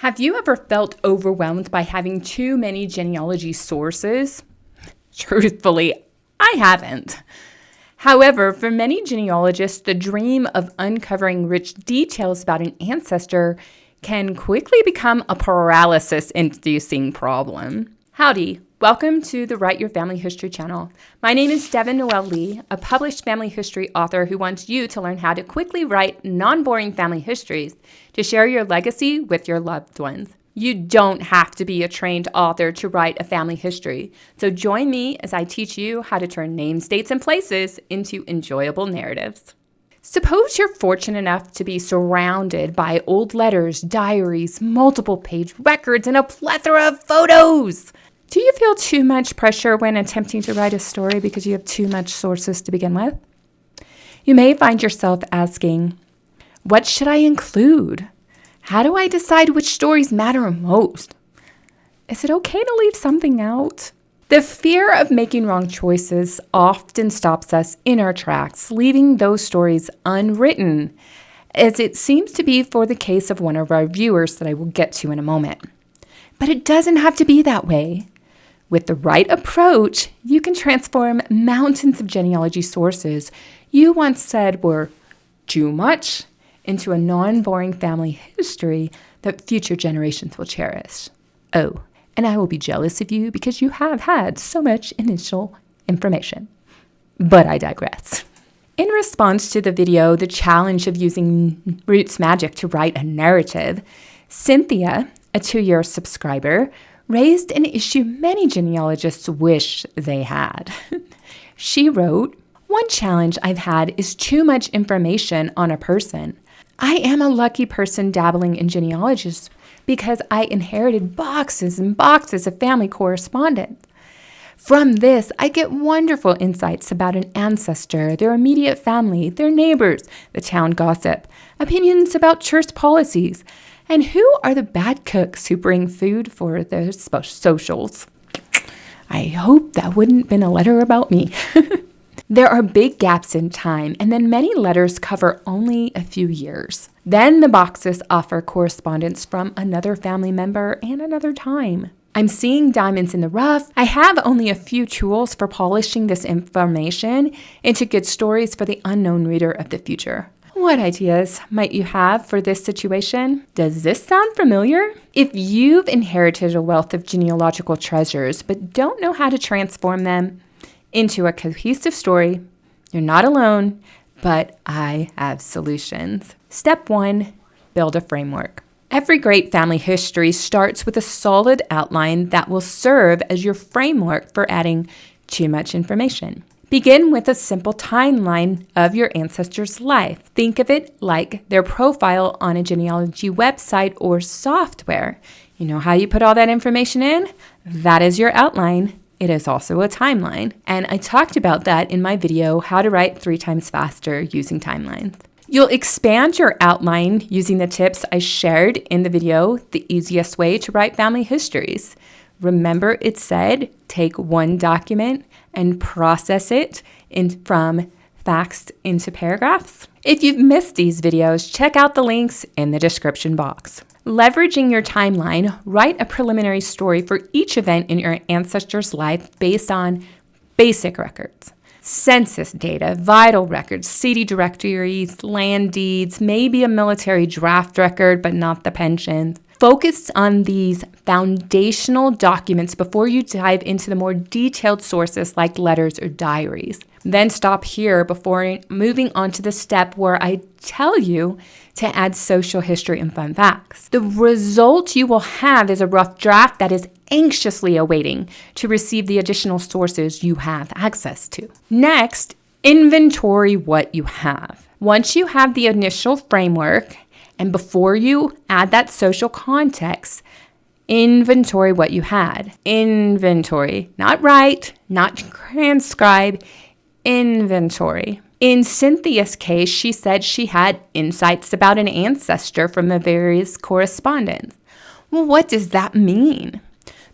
Have you ever felt overwhelmed by having too many genealogy sources? Truthfully, I haven't. However, for many genealogists, the dream of uncovering rich details about an ancestor can quickly become a paralysis-inducing problem. Howdy. Welcome to the Write Your Family History channel. My name is Devon Noel Lee, a published family history author who wants you to learn how to quickly write non-boring family histories to share your legacy with your loved ones. You don't have to be a trained author to write a family history, so join me as I teach you how to turn names, dates, and places into enjoyable narratives. Suppose you're fortunate enough to be surrounded by old letters, diaries, multiple page records, and a plethora of photos. Do you feel too much pressure when attempting to write a story because you have too much sources to begin with? You may find yourself asking, what should I include? How do I decide which stories matter most? Is it okay to leave something out? The fear of making wrong choices often stops us in our tracks, leaving those stories unwritten, as it seems to be for the case of one of our viewers that I will get to in a moment. But it doesn't have to be that way. With the right approach, you can transform mountains of genealogy sources you once said were too much into a non-boring family history that future generations will cherish. Oh, and I will be jealous of you because you have had so much initial information. But I digress. In response to the video, The Challenge of Using RootsMagic to Write a Narrative, Cynthia, a 2-year subscriber, raised an issue many genealogists wish they had. She wrote, "One challenge I've had is too much information on a person. I am a lucky person dabbling in genealogy because I inherited boxes and boxes of family correspondence. From this, I get wonderful insights about an ancestor, their immediate family, their neighbors, the town gossip, opinions about church policies, and who are the bad cooks who bring food for their socials." I hope that wouldn't have been a letter about me. There are big gaps in time, and then many letters cover only a few years. Then the boxes offer correspondence from another family member and another time. I'm seeing diamonds in the rough. I have only a few tools for polishing this information into good stories for the unknown reader of the future. What ideas might you have for this situation? Does this sound familiar? If you've inherited a wealth of genealogical treasures but don't know how to transform them into a cohesive story, you're not alone, but I have solutions. Step 1, build a framework. Every great family history starts with a solid outline that will serve as your framework for adding too much information. Begin with a simple timeline of your ancestor's life. Think of it like their profile on a genealogy website or software. You know how you put all that information in? That is your outline. It is also a timeline. And I talked about that in my video, How to Write 3 Times Faster Using Timelines. You'll expand your outline using the tips I shared in the video, The Easiest Way to Write Family Histories. Remember, it said take one document and process it from facts into paragraphs. If you've missed these videos, check out the links in the description box. Leveraging your timeline, write a preliminary story for each event in your ancestor's life based on basic records. Census data, vital records, CD directories, land deeds, maybe a military draft record, but not the pensions. Focus on these foundational documents before you dive into the more detailed sources like letters or diaries. Then stop here before moving on to the step where I tell you to add social history and fun facts. The result you will have is a rough draft that is anxiously awaiting to receive the additional sources you have access to. Next, inventory what you have. Once you have the initial framework, and before you add that social context, inventory what you had. Inventory, not write, not transcribe, inventory. In Cynthia's case, she said she had insights about an ancestor from the various correspondence. Well, what does that mean?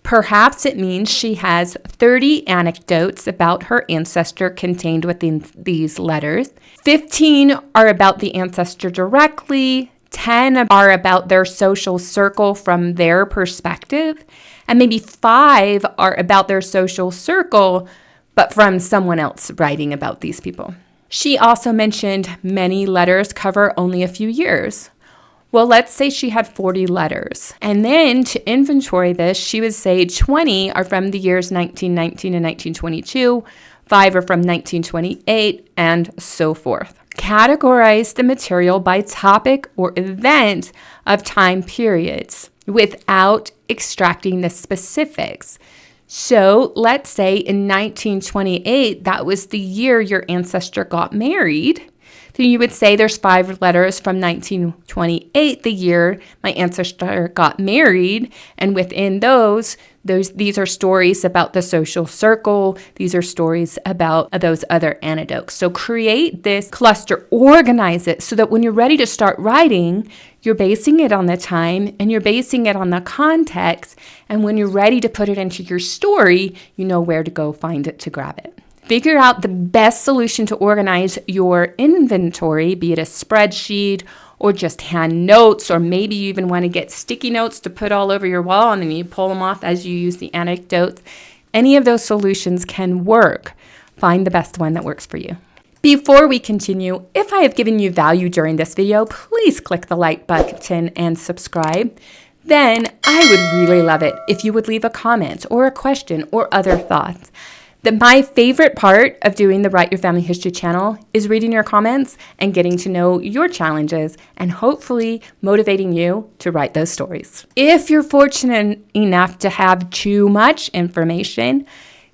Perhaps it means she has 30 anecdotes about her ancestor contained within these letters. 15 are about the ancestor directly, 10 are about their social circle from their perspective, and maybe 5 are about their social circle, but from someone else writing about these people. She also mentioned many letters cover only a few years. Well, let's say she had 40 letters. And then to inventory this, she would say 20 are from the years 1919 and 1922, 5 are from 1928, and so forth. Categorize the material by topic or event of time periods without extracting the specifics. So let's say in 1928, that was the year your ancestor got married. Then you would say there's 5 letters from 1928, the year my ancestor got married. And within these are stories about the social circle. These are stories about those other anecdotes. So create this cluster, organize it so that when you're ready to start writing, you're basing it on the time and you're basing it on the context. And when you're ready to put it into your story, you know where to go find it to grab it. Figure out the best solution to organize your inventory, be it a spreadsheet or just hand notes, or maybe you even want to get sticky notes to put all over your wall and then you pull them off as you use the anecdotes. Any of those solutions can work. Find the best one that works for you. Before we continue, if I have given you value during this video, please click the like button and subscribe. Then I would really love it if you would leave a comment or a question or other thoughts. My favorite part of doing the Write Your Family History channel is reading your comments and getting to know your challenges and hopefully motivating you to write those stories. If you're fortunate enough to have too much information,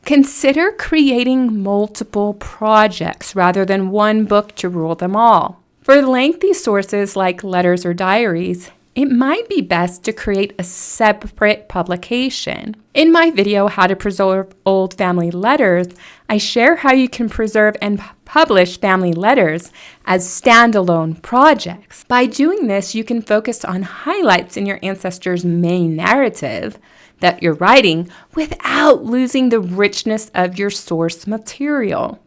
consider creating multiple projects rather than one book to rule them all. For lengthy sources like letters or diaries, it might be best to create a separate publication. In my video, How to Preserve Old Family Letters, I share how you can preserve and publish family letters as standalone projects. By doing this, you can focus on highlights in your ancestors' main narrative that you're writing without losing the richness of your source material.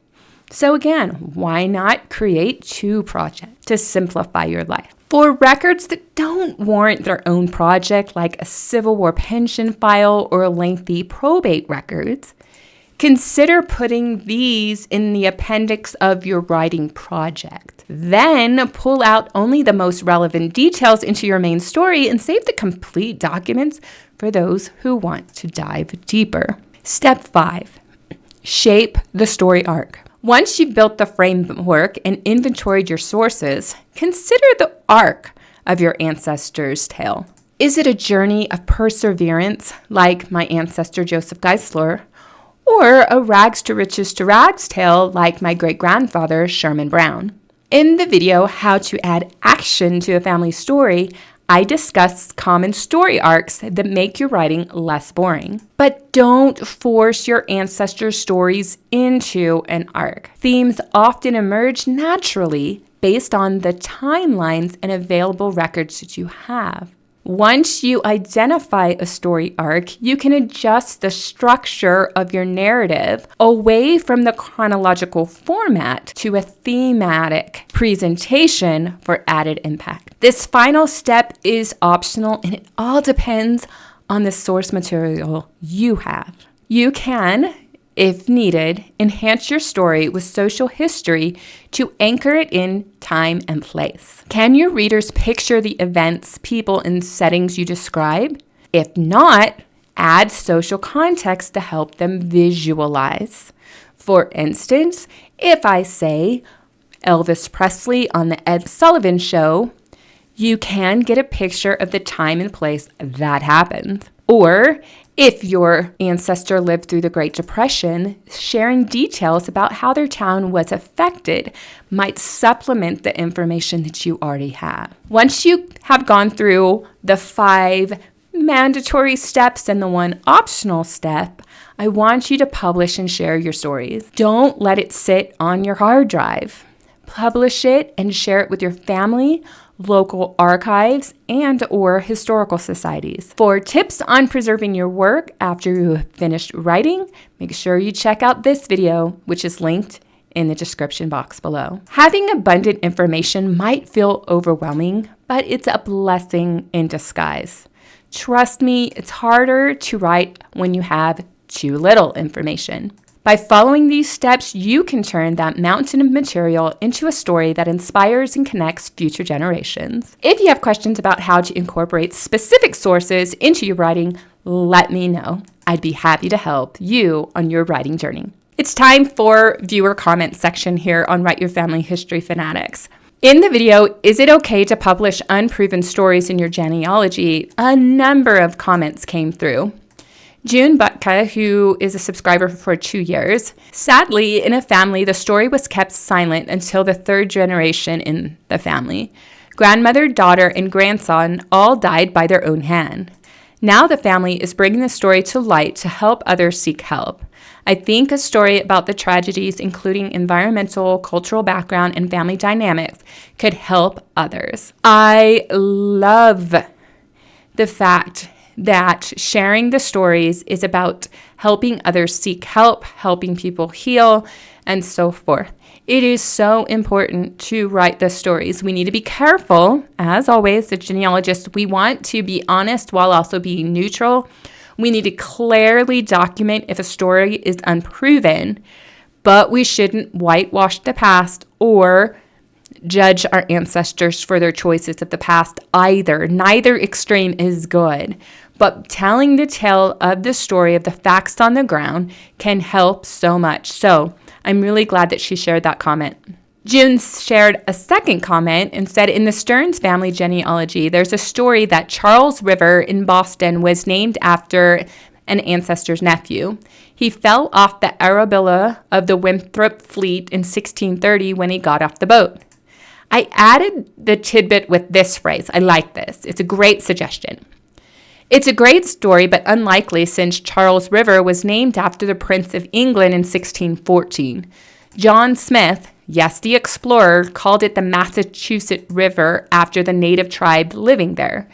So again, why not create 2 projects to simplify your life? For records that don't warrant their own project, like a Civil War pension file or lengthy probate records, consider putting these in the appendix of your writing project. Then pull out only the most relevant details into your main story and save the complete documents for those who want to dive deeper. Step 5, shape the story arc. Once you've built the framework and inventoried your sources, consider the arc of your ancestor's tale. Is it a journey of perseverance, like my ancestor Joseph Geisler, or a rags to riches to rags tale, like my great-grandfather Sherman Brown? In the video, How to Add Action to a Family Story, I discuss common story arcs that make your writing less boring. But don't force your ancestors' stories into an arc. Themes often emerge naturally based on the timelines and available records that you have. Once you identify a story arc, you can adjust the structure of your narrative away from the chronological format to a thematic presentation for added impact. This final step is optional and it all depends on the source material you have. You can, if needed, enhance your story with social history to anchor it in time and place. Can your readers picture the events, people, and settings you describe? If not, add social context to help them visualize. For instance, if I say Elvis Presley on the Ed Sullivan Show, you can get a picture of the time and place that happened. Or if your ancestor lived through the Great Depression, sharing details about how their town was affected might supplement the information that you already have. Once you have gone through the 5 mandatory steps and the 1 optional step, I want you to publish and share your stories. Don't let it sit on your hard drive. Publish it and share it with your family, local archives, and or historical societies. For tips on preserving your work after you have finished writing, make sure you check out this video, which is linked in the description box below. Having abundant information might feel overwhelming, but it's a blessing in disguise. Trust me, it's harder to write when you have too little information. By following these steps, you can turn that mountain of material into a story that inspires and connects future generations. If you have questions about how to incorporate specific sources into your writing, let me know. I'd be happy to help you on your writing journey. It's time for viewer comment section here on Write Your Family History Fanatics. In the video, is it okay to publish unproven stories in your genealogy? A number of comments came through. June Butka, who is a subscriber for 2 years, sadly, in a family, the story was kept silent until the third generation in the family. Grandmother, daughter, and grandson all died by their own hand. Now the family is bringing the story to light to help others seek help. I think a story about the tragedies, including environmental, cultural background, and family dynamics, could help others. I love the fact that sharing the stories is about helping others seek help, helping people heal, and so forth. It is so important to write the stories. We need to be careful. As always, the genealogists, we want to be honest while also being neutral. We need to clearly document if a story is unproven, but we shouldn't whitewash the past or judge our ancestors for their choices of the past either. Neither extreme is good, but telling the tale of the story of the facts on the ground can help so much. So I'm really glad that she shared that comment. June shared a second comment and said, in the Stearns family genealogy, there's a story that Charles River in Boston was named after an ancestor's nephew. He fell off the Arabella of the Winthrop fleet in 1630 when he got off the boat. I added the tidbit with this phrase. I like this. It's a great suggestion. It's a great story, but unlikely since Charles River was named after the Prince of England in 1614. John Smith, yes, the explorer, called it the Massachusetts River after the native tribe living there.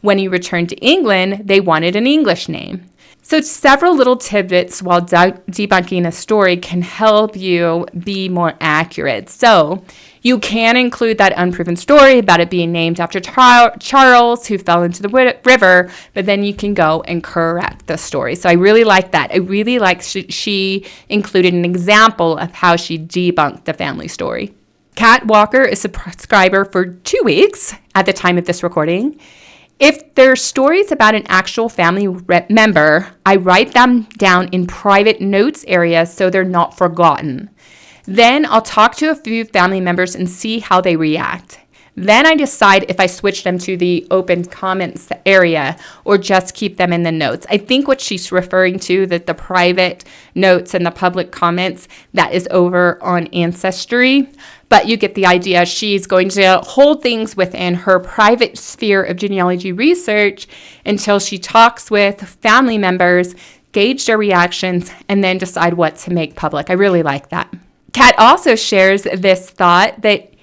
When he returned to England, they wanted an English name. So several little tidbits while debunking a story can help you be more accurate. So you can include that unproven story about it being named after Charles, who fell into the river, but then you can go and correct the story. So I really like that. I really like she included an example of how she debunked the family story. Kat Walker is a subscriber for 2 weeks at the time of this recording. If there are stories about an actual family member, I write them down in private notes areas so they're not forgotten. Then I'll talk to a few family members and see how they react. Then I decide if I switch them to the open comments area or just keep them in the notes. I think what she's referring to, that the private notes and the public comments, that is over on Ancestry. But you get the idea. She's going to hold things within her private sphere of genealogy research until she talks with family members, gauge their reactions, and then decide what to make public. I really like that. Kat also shares this thought that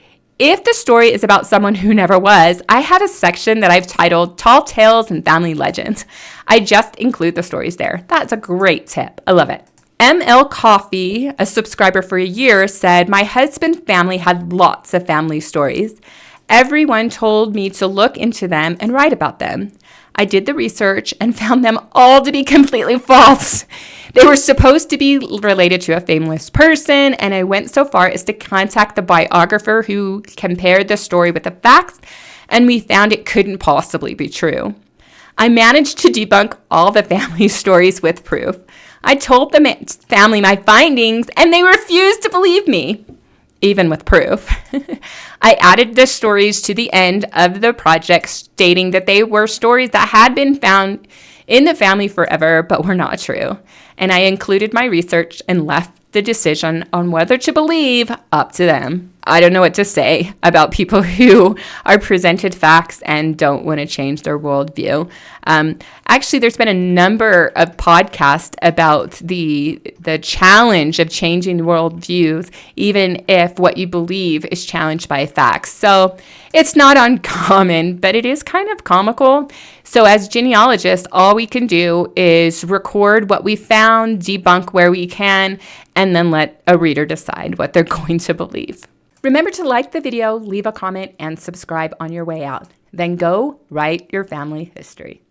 if the story is about someone who never was, I have a section that I've titled Tall Tales and Family Legends. I just include the stories there. That's a great tip. I love it. ML Coffee, a subscriber for a year, said, my husband's family had lots of family stories. Everyone told me to look into them and write about them. I did the research and found them all to be completely false. They were supposed to be related to a famous person, and I went so far as to contact the biographer who compared the story with the facts, and we found it couldn't possibly be true. I managed to debunk all the family stories with proof. I told the family my findings, and they refused to believe me, even with proof. I added the stories to the end of the project, stating that they were stories that had been found in the family forever, but were not true. And I included my research and left the decision on whether to believe up to them. I don't know what to say about people who are presented facts and don't want to change their worldview. Actually, there's been a number of podcasts about the challenge of changing worldviews, even if what you believe is challenged by facts. So it's not uncommon, but it is kind of comical. So as genealogists, all we can do is record what we found, debunk where we can, and then let a reader decide what they're going to believe. Remember to like the video, leave a comment, and subscribe on your way out. Then go write your family history.